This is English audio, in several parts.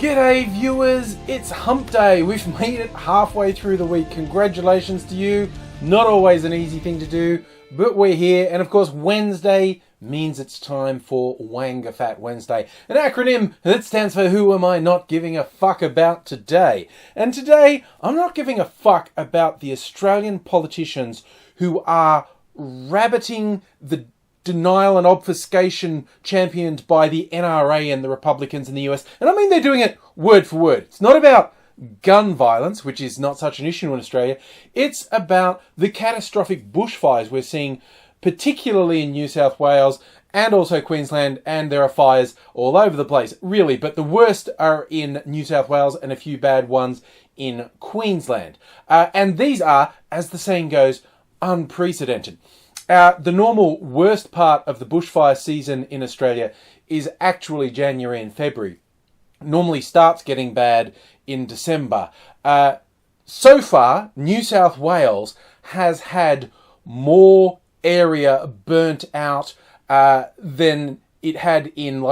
G'day viewers, it's hump day. We've made it halfway through the week. Congratulations to you. Not always an easy thing to do, but we're here. And of course, Wednesday means it's time for Wanga Fat Wednesday, an acronym that stands for Who Am I Not Giving a Fuck About Today. And today, I'm not giving a fuck about the Australian politicians who are rabbiting the denial and obfuscation championed by the NRA and the Republicans in the US. And I mean they're doing it word for word. It's not about gun violence, which is not such an issue in Australia. It's about the catastrophic bushfires we're seeing, particularly in New South Wales and also Queensland, and there are fires all over the place, really. But the worst are in New South Wales and a few bad ones in Queensland. And these are, as the saying goes, unprecedented. The normal worst part of the bushfire season in Australia is actually January and February. Normally starts getting bad in December. So far, New South Wales has had more area burnt out than it had in,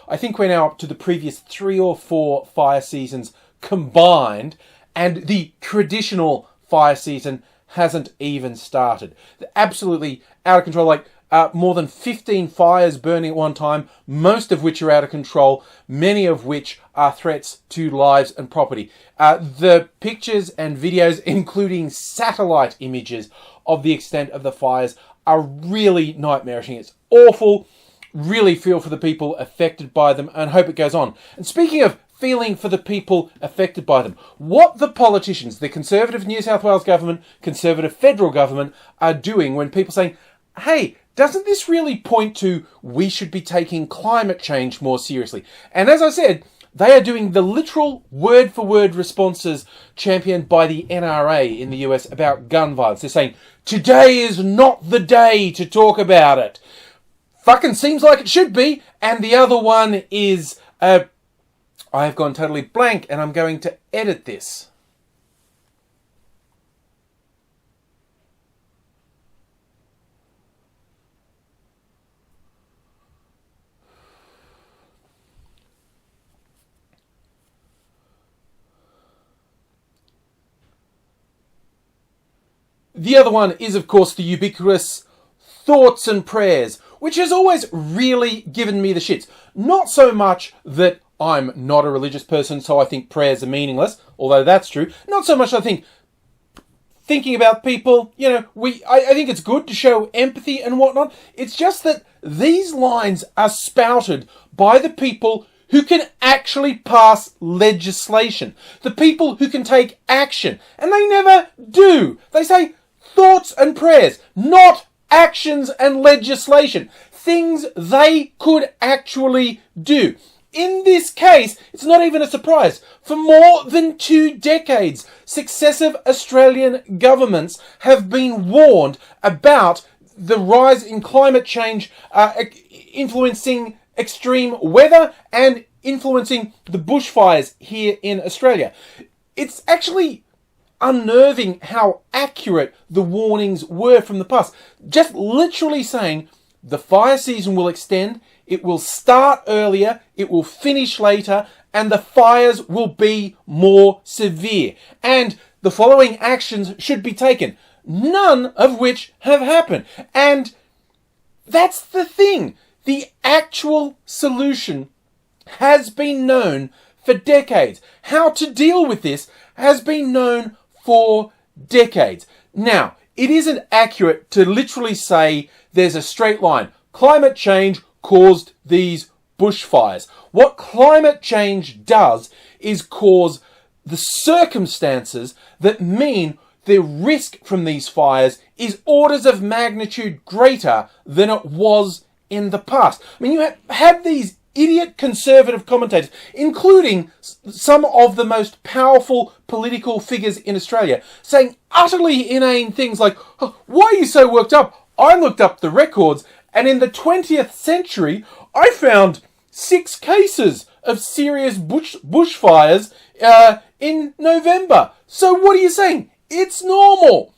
I think we're now up to the previous 3 or 4 fire seasons combined, and the traditional fire season hasn't even started. They're absolutely out of control, more than 15 fires burning at one time, most of which are out of control, many of which are threats to lives and property. The pictures and videos, including satellite images of the extent of the fires, are really nightmarish. It's awful. Really feel for the people affected by them and hope it goes on. And speaking of feeling for the people affected by them, what the politicians, the Conservative New South Wales government, Conservative federal government are doing when people saying, hey, doesn't this really point to we should be taking climate change more seriously? And as I said, they are doing the literal word-for-word responses championed by the NRA in the US about gun violence. They're saying, today is not the day to talk about it. Fucking seems like it should be. And the other one is, I have gone totally blank and I'm going to edit this. The other one is, of course, the ubiquitous thoughts and prayers, which has always really given me the shits. Not so much that I'm not a religious person, so I think prayers are meaningless, although that's true. Not so much I think thinking about people, I think it's good to show empathy and whatnot. It's just that these lines are spouted by the people who can actually pass legislation. The people who can take action. And they never do. They say thoughts and prayers, not actions and legislation. Things they could actually do. In this case, it's not even a surprise. For more than 2 decades, successive Australian governments have been warned about the rise in climate change influencing extreme weather and influencing the bushfires here in Australia. It's actually unnerving how accurate the warnings were from the past. Just literally saying the fire season will extend, it will start earlier, it will finish later, and the fires will be more severe. And the following actions should be taken, none of which have happened. And that's the thing. The actual solution has been known for decades. How to deal with this has been known for decades. Now, it isn't accurate to literally say there's a straight line. Climate change caused these bushfires. What climate change does is cause the circumstances that mean the risk from these fires is orders of magnitude greater than it was in the past. I mean, you had these idiot conservative commentators, including some of the most powerful political figures in Australia, saying utterly inane things like, oh, why are you so worked up? I looked up the records, and in the 20th century, I found 6 cases of serious bushfires in November. So what are you saying? It's normal.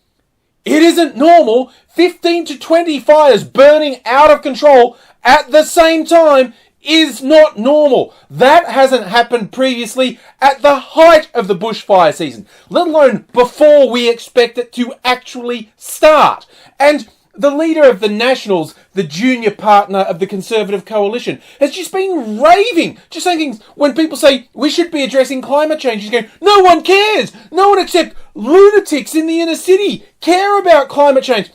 It isn't normal. 15 to 20 fires burning out of control at the same time is not normal. That hasn't happened previously at the height of the bushfire season, let alone before we expect it to actually start. And the leader of the Nationals, the junior partner of the Conservative coalition, has just been raving, just saying things when people say we should be addressing climate change. He's going, no one cares. No one except lunatics in the inner city care about climate change.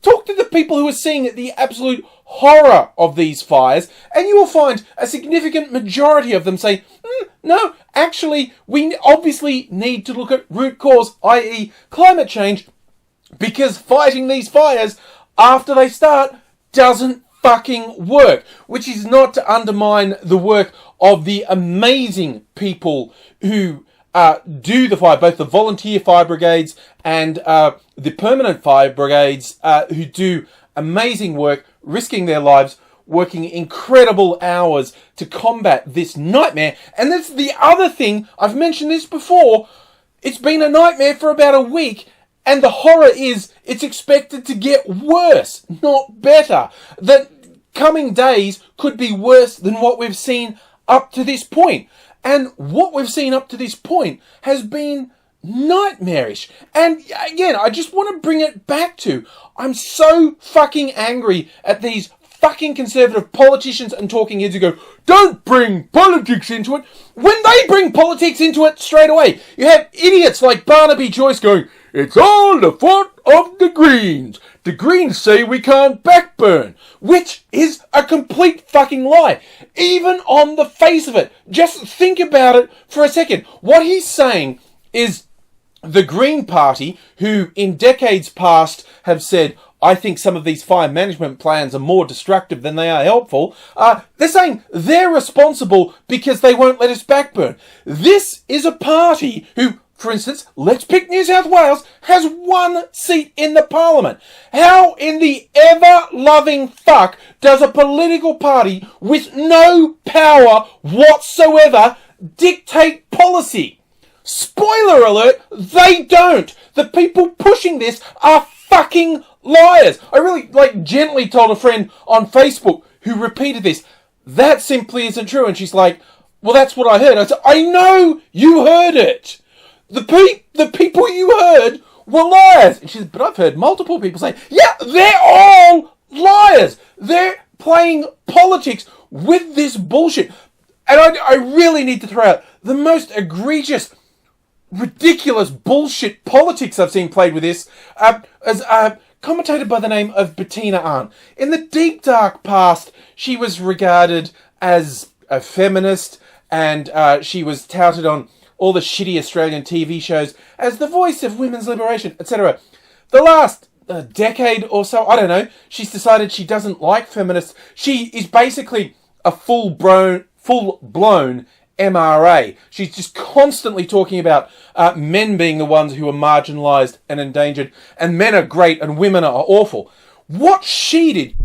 Talk to the people who are seeing the absolute horror of these fires, and you will find a significant majority of them say, no, actually, we obviously need to look at root cause, i.e. climate change, because fighting these fires after they start doesn't fucking work. Which is not to undermine the work of the amazing people who do the fire, both the volunteer fire brigades and the permanent fire brigades, who do amazing work, risking their lives, working incredible hours to combat this nightmare. And that's the other thing, I've mentioned this before, it's been a nightmare for about a week. And the horror is it's expected to get worse, not better. That coming days could be worse than what we've seen up to this point. And what we've seen up to this point has been nightmarish. And again, I just want to bring it back to, I'm so fucking angry at these fucking Conservative politicians and talking heads who go, don't bring politics into it, when they bring politics into it straight away. You have idiots like Barnaby Joyce going, it's all the fault of the Greens. The Greens say we can't backburn, which is a complete fucking lie. Even on the face of it. Just think about it for a second. What he's saying is the Green Party, who in decades past have said, I think some of these fire management plans are more destructive than they are helpful. They're saying they're responsible because they won't let us backburn. This is a party who, for instance, let's pick New South Wales, has 1 seat in the Parliament. How in the ever-loving fuck does a political party with no power whatsoever dictate policy? Spoiler alert, they don't. The people pushing this are fucking liars. I really, gently told a friend on Facebook who repeated this, that simply isn't true. And she's like, well, that's what I heard. I said, I know you heard it. The people you heard were liars. And she said, but I've heard multiple people say, yeah, they're all liars. They're playing politics with this bullshit. And I really need to throw out the most egregious, ridiculous bullshit politics I've seen played with this, as a commentator by the name of Bettina Arndt. In the deep dark past, she was regarded as a feminist, and she was touted on all the shitty Australian TV shows as the voice of women's liberation, etc. The last decade or so, I don't know, she's decided she doesn't like feminists. She is basically a full-blown MRA. She's just constantly talking about men being the ones who are marginalised and endangered, and men are great and women are awful. What she did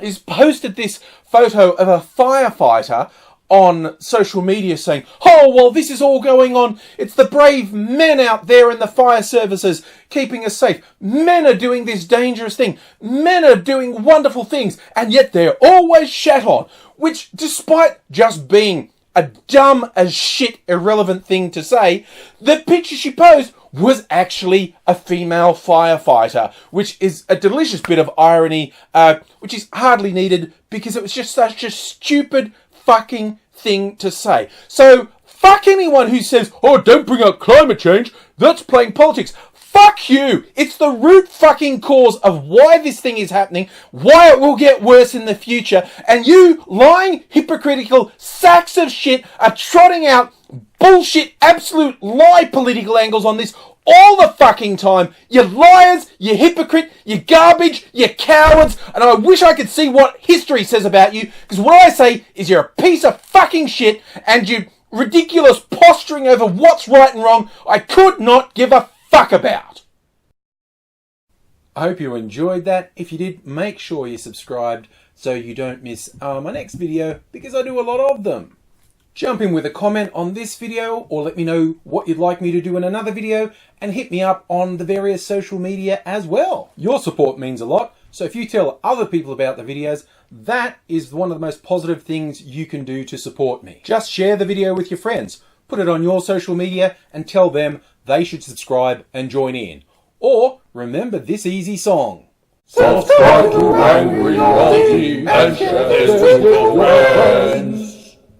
is posted this photo of a firefighter on social media saying, oh, well, this is all going on. It's the brave men out there in the fire services keeping us safe. Men are doing this dangerous thing. Men are doing wonderful things, and yet they're always shat on, which, despite just being a dumb as shit irrelevant thing to say, the picture she posed was actually a female firefighter, which is a delicious bit of irony, which is hardly needed because it was just such a stupid fucking thing to say. So fuck anyone who says, oh, don't bring up climate change, that's playing politics. Fuck you! It's the root fucking cause of why this thing is happening, why it will get worse in the future, and you lying, hypocritical sacks of shit are trotting out bullshit, absolute lie political angles on this all the fucking time. You liars, you hypocrite, you garbage, you cowards, and I wish I could see what history says about you, because what I say is you're a piece of fucking shit, and you ridiculous posturing over what's right and wrong I could not give a fuck about. I hope you enjoyed that. If you did, make sure you're subscribed so you don't miss my next video, because I do a lot of them. Jump in with a comment on this video, or let me know what you'd like me to do in another video, and hit me up on the various social media as well. Your support means a lot. So if you tell other people about the videos, that is one of the most positive things you can do to support me. Just share the video with your friends, put it on your social media and tell them they should subscribe and join in. Or remember this easy song. Subscribe to AngryAussie and share this with your friends.